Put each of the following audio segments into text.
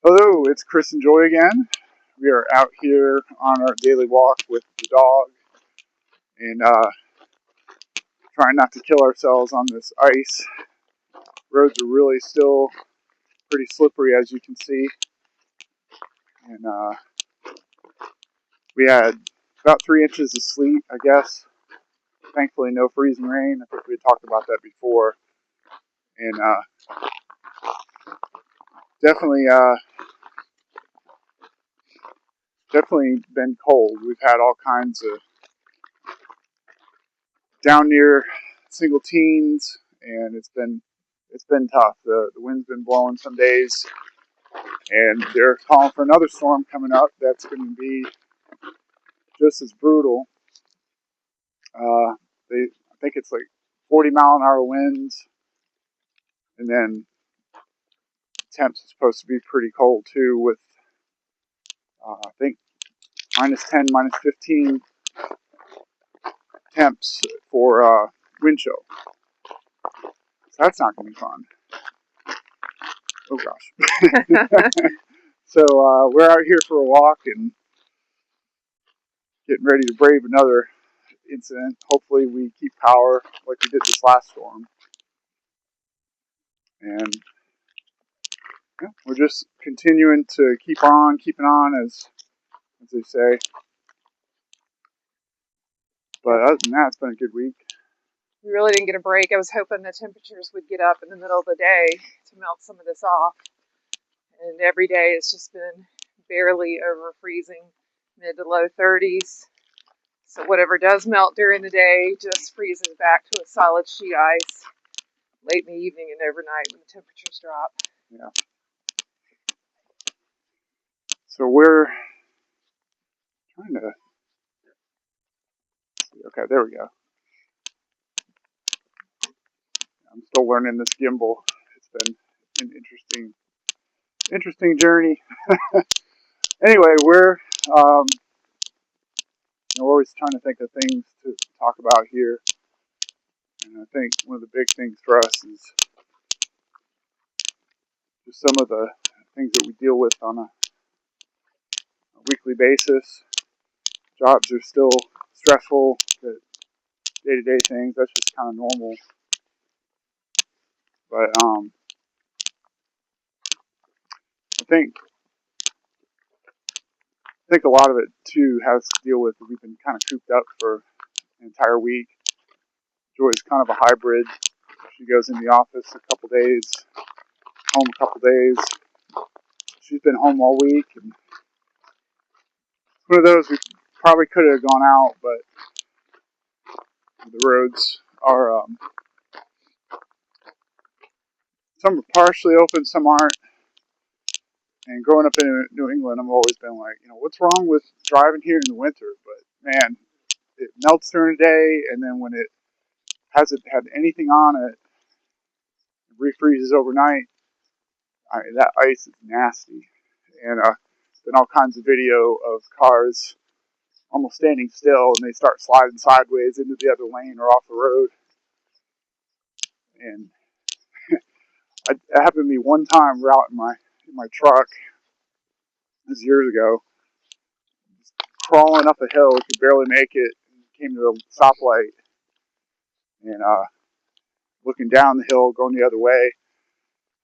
Hello, it's Chris and Joy again. We are out here on our daily walk with the dog and trying not to kill ourselves on this ice. Roads are really still pretty slippery, as you can see. And we had about 3 inches of sleet, I guess. Thankfully, no freezing rain. I think we had talked about that before. And definitely, definitely been cold. We've had all kinds of down near single teens, and it's been tough. The wind's been blowing some days, and they're calling for another storm coming up that's going to be just as brutal. I think it's like 40-mile-an-hour winds, and then temps are supposed to be pretty cold too, with I think -10, -15 temps for wind chill. So that's not going to be fun. Oh gosh. So we're out here for a walk and getting ready to brave another incident. Hopefully we keep power like we did this last storm. And yeah, we're just continuing to keeping on, as they say. But other than that, it's been a good week. We really didn't get a break. I was hoping the temperatures would get up in the middle of the day to melt some of this off. And every day it's just been barely over freezing, mid to low 30s. So whatever does melt during the day just freezes back to a solid sheet ice late in the evening and overnight when the temperatures drop. Yeah. So we're trying to. Okay, there we go. I'm still learning this gimbal. It's been an interesting journey. Anyway, we're always trying to think of things to talk about here. And I think one of the big things for us is just some of the things that we deal with on a weekly basis. Jobs are still stressful, the day-to-day things, that's just kind of normal. But I think a lot of it too has to deal with we've been kind of cooped up for an entire week. Joy's kind of a hybrid. She goes in the office a couple days, home a couple days. She's been home all week, and one of those we probably could have gone out, but the roads are some are partially open, some aren't. And growing up in New England, I've always been like, what's wrong with driving here in the winter? But man, it melts during the day, and then when it hasn't had anything on it, it refreezes overnight. That ice is nasty. And been all kinds of video of cars almost standing still, and they start sliding sideways into the other lane or off the road. And it happened to me one time. We're out in my truck. This was years ago. Just crawling up a hill, we could barely make it. Came to a stoplight, and looking down the hill, going the other way,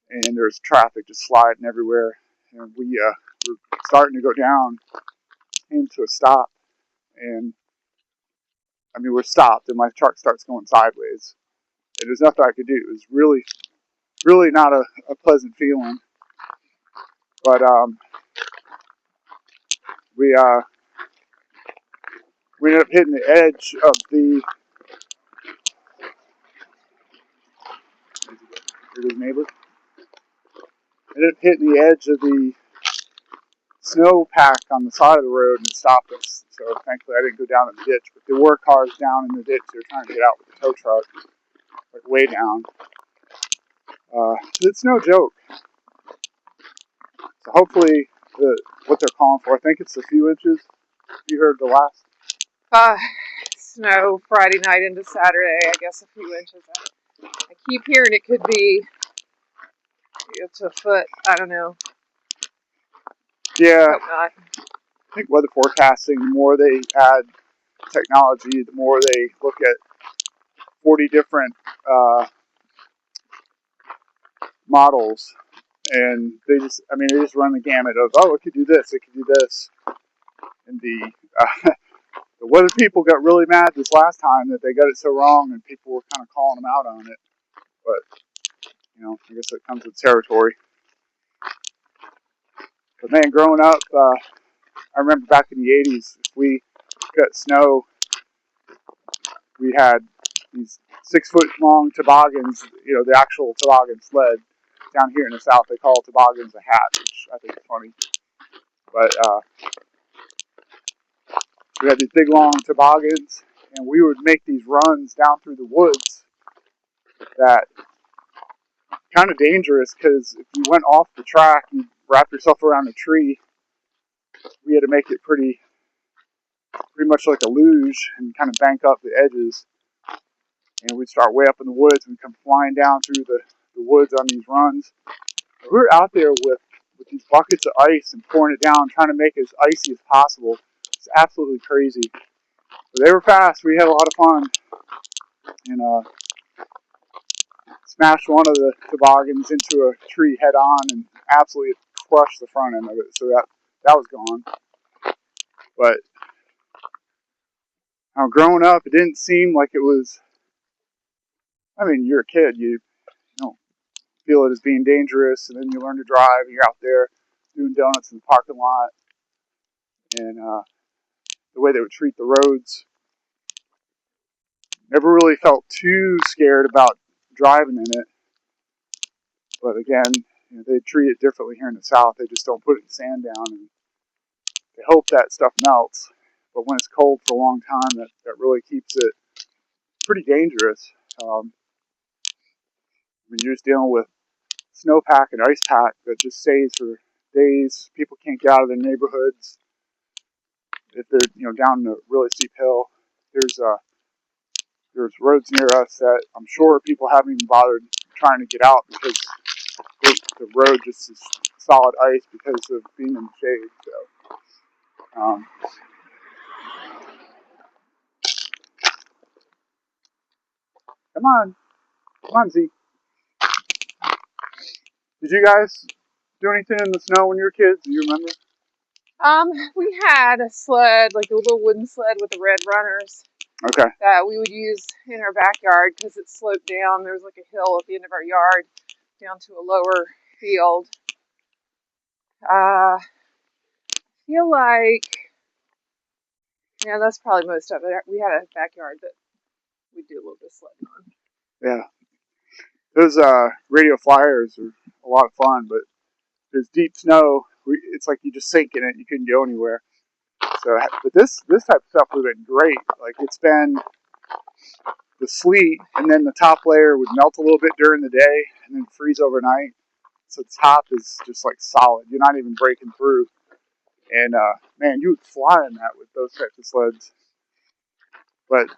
and there's traffic just sliding everywhere. And we were starting to go down, came to a stop, and we're stopped, and my truck starts going sideways. And there's nothing I could do. It was really, really not a pleasant feeling. But we ended up hitting the edge of the. His neighbor. Ended up hitting the edge of the snow pack on the side of the road, and it stopped us. So thankfully, I didn't go down in the ditch. But there were cars down in the ditch. They were trying to get out with the tow truck, like way down. It's no joke. So hopefully, what they're calling for, I think it's a few inches. You heard the last. Snow Friday night into Saturday, I guess a few inches. I keep hearing it could be to a foot. I don't know. Yeah, Hope not. I think weather forecasting, the more they add technology, the more they look at 40 different models, and they just run the gamut of, oh, it could do this, it could do this. And the weather people got really mad this last time that they got it so wrong, and people were kind of calling them out on it. But, I guess it comes with territory. But man, growing up, I remember back in the 80s, if we got snow, we had these 6-foot long toboggans, the actual toboggan sled. Down here in the South, they call toboggans a hat, which I think is funny. But we had these big long toboggans, and we would make these runs down through the woods that kind of dangerous, because if you went off the track, you wrap yourself around a tree. We had to make it pretty much like a luge and kind of bank up the edges. And we'd start way up in the woods and come flying down through the woods on these runs. We were out there with these buckets of ice and pouring it down, trying to make it as icy as possible. It's absolutely crazy. But they were fast. We had a lot of fun. And smashed one of the toboggans into a tree head on and absolutely crushed the front end of it. So that was gone. But growing up, it didn't seem like it was. I mean, you're a kid. You don't feel it as being dangerous, and then you learn to drive, and you're out there doing donuts in the parking lot. And the way they would treat the roads, never really felt too scared about driving in it. But again, they treat it differently here in the South. They just don't put the sand down, and they hope that stuff melts. But when it's cold for a long time, that really keeps it pretty dangerous. When you're just dealing with snowpack and ice pack that just stays for days. People can't get out of their neighborhoods if they're down a really steep hill. There's roads near us that I'm sure people haven't even bothered trying to get out because the road just is solid ice because of being in the shade. So, come on, Z. Did you guys do anything in the snow when you were kids? Do you remember? We had a sled, like a little wooden sled with the red runners. Okay. That we would use in our backyard because it sloped down. There was like a hill at the end of our yard down to a lower field. I feel like, that's probably most of it. We had a backyard that we do a little bit of sledding on. Yeah. Those radio flyers are a lot of fun, but there's deep snow. It's like you just sink in it. You couldn't go anywhere. So, but this type of stuff would have been great. Like, it's been the sleet, and then the top layer would melt a little bit during the day, and then freeze overnight. So the top is just like solid. You're not even breaking through. And man, you would fly in that with those types of sleds. But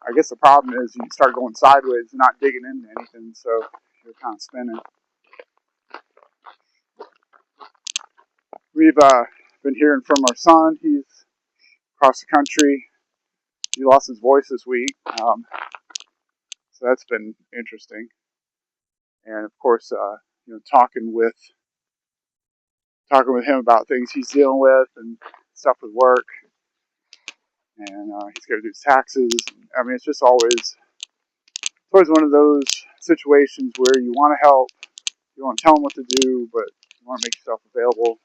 I guess the problem is you start going sideways and not digging into anything, so you're kind of spinning. We've been hearing from our son. He's across the country. He lost his voice this week, so that's been interesting. And of course, talking with him about things he's dealing with and stuff with work. And he's got to do his taxes. I mean, it's just always one of those situations where you want to help, you want to tell them what to do, but you want to make yourself available.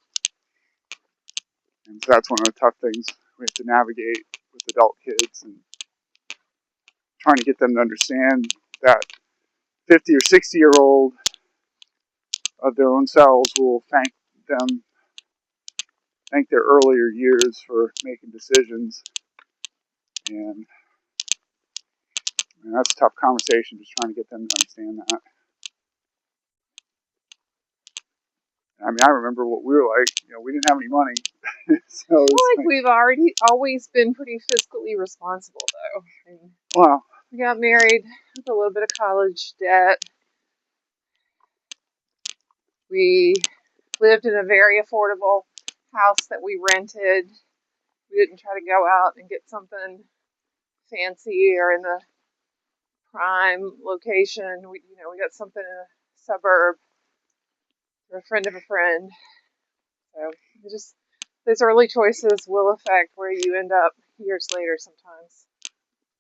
And so that's one of the tough things we have to navigate with adult kids, and trying to get them to understand that 50 or 60-year-old of their own selves will thank their earlier years for making decisions. And that's a tough conversation, just trying to get them to understand that. I mean, I remember what we were like. We didn't have any money. So I feel like we've always been pretty fiscally responsible, though. I mean, well, we got married with a little bit of college debt. We lived in a very affordable house that we rented, we didn't try to go out and get something fancy or in the prime location. We got something in a suburb for a friend of a friend. So those early choices will affect where you end up years later sometimes.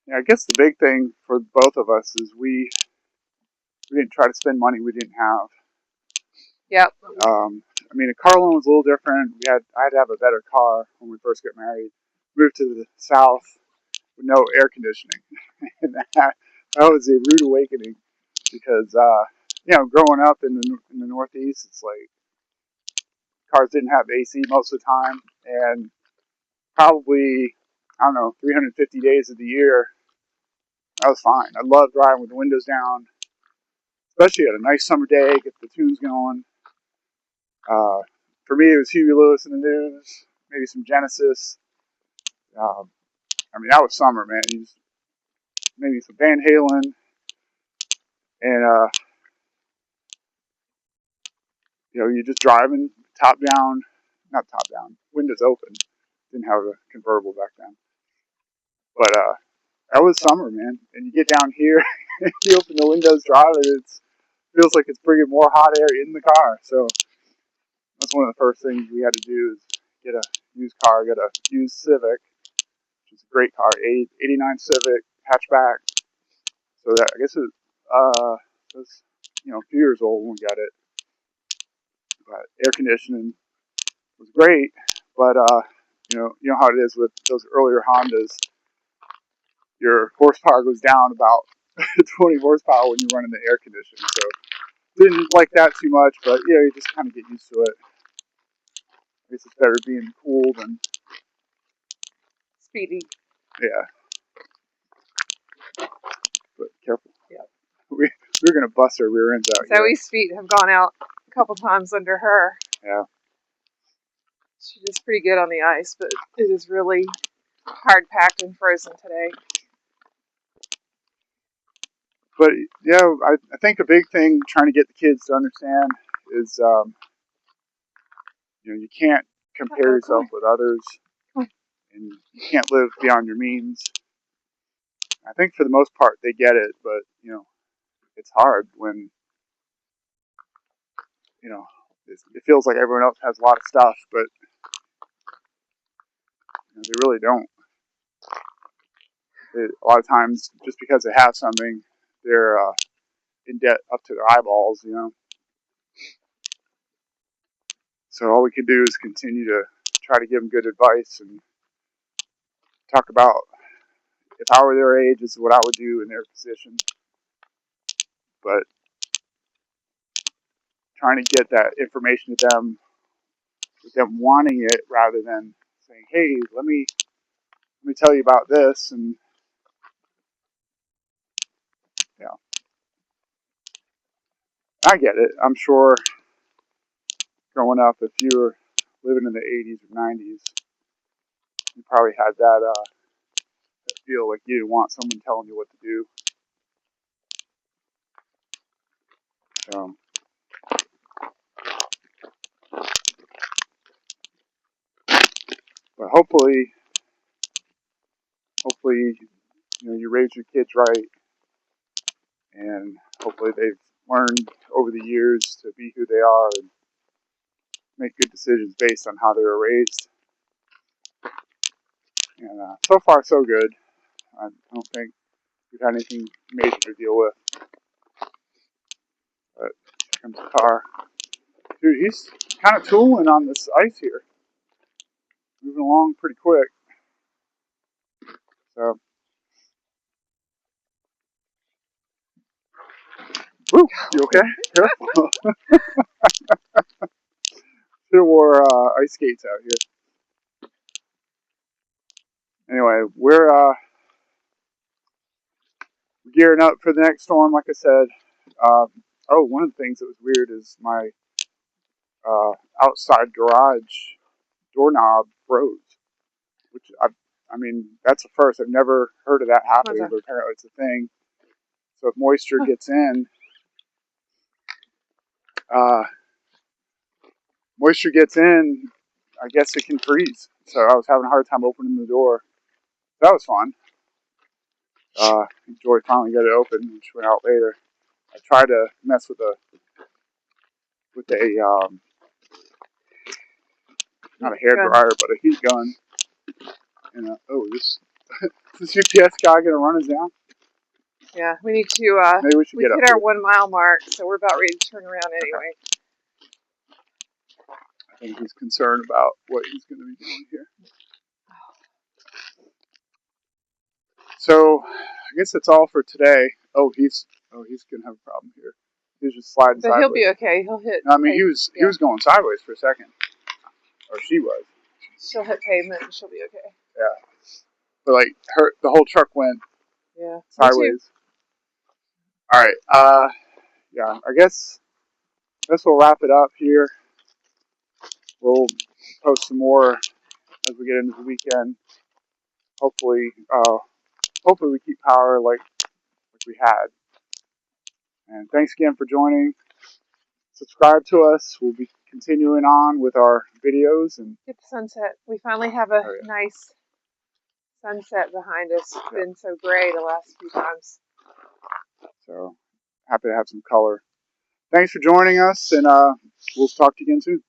Yeah, I guess the big thing for both of us is we didn't try to spend money we didn't have. Yep. I mean, a car loan was a little different. I had to have a better car when we first got married. Moved to the south with no air conditioning, and that was a rude awakening because growing up in the Northeast, it's like cars didn't have AC most of the time, and probably, I don't know, 350 days of the year, I was fine. I loved driving with the windows down, especially at a nice summer day, get the tunes going. For me, it was Huey Lewis in the news, maybe some Genesis. I mean, that was summer, man. Maybe some Van Halen, and you're just driving top down, not top down, windows open. Didn't have a convertible back then, but that was summer, man. And you get down here, you open the windows, drive it. It feels like it's bringing more hot air in the car. So that's one of the first things we had to do is get a used car, get a used Civic, which is a great car, 89 Civic hatchback. So that I guess it was a few years old when we got it. But air conditioning was great, but you know how it is with those earlier Hondas. Your horsepower goes down about 20 horsepower when you're running the air conditioning. So didn't like that too much, but you just kind of get used to it. I guess it's better being cool than Speedy. yeah. But careful. Yeah. We're gonna bust our rear ends out here. Zoe's feet have gone out a couple times under her. Yeah. She does pretty good on the ice, but it is really hard packed and frozen today. But yeah, I think a big thing trying to get the kids to understand is you can't compare yourself with others, and you can't live beyond your means. I think for the most part they get it, but it's hard when it feels like everyone else has a lot of stuff, but they really don't. A lot of times, just because they have something, they're in debt up to their eyeballs. So all we can do is continue to try to give them good advice and talk about if I were their age, this is what I would do in their position. But trying to get that information to them with them wanting it rather than saying, "Hey, let me tell you about this." And yeah, I get it. I'm sure growing up, if you were living in the 80s or 90s, you probably had that feel like you didn't want someone telling you what to do. So, but hopefully, you raise your kids right, and hopefully they've learned over the years to be who they are and make good decisions based on how they were raised. And so far, so good. I don't think we've had anything major to deal with. But here comes the car. Dude, he's kind of tooling on this ice here. Moving along pretty quick. So, woo, you okay? Careful. Should have wore ice skates out here. Anyway, we're gearing up for the next storm, like I said. One of the things that was weird is my uh, outside garage doorknob froze, which I mean, that's a first. I've never heard of that happening, but apparently it's a thing. So if moisture gets in, uh, moisture gets in, I guess it can freeze. So I was having a hard time opening the door. That was fun. Joy finally got it open and she went out later. I tried to mess with a not a hair dryer, but a heat gun. And this UPS guy gonna run us down? Yeah, we need to. Maybe we should We've get up hit our here. 1 mile mark, so we're about ready to turn around anyway. I think he's concerned about what he's going to be doing here. So I guess that's all for today. He's going to have a problem here. He's just sliding But sideways. he'll be okay. He'll hit. No, I mean, he was going sideways for a second, or she was. She'll hit pavement and she'll be okay. Yeah, but like the whole truck went sideways. All right. Yeah. I guess we'll wrap it up here. We'll post some more as we get into the weekend. Hopefully we keep power like we had. And thanks again for joining. Subscribe to us. We'll be continuing on with our videos and get the sunset. We finally have a nice sunset behind us. It's been so gray the last few times. So happy to have some color. Thanks for joining us, and we'll talk to you again soon.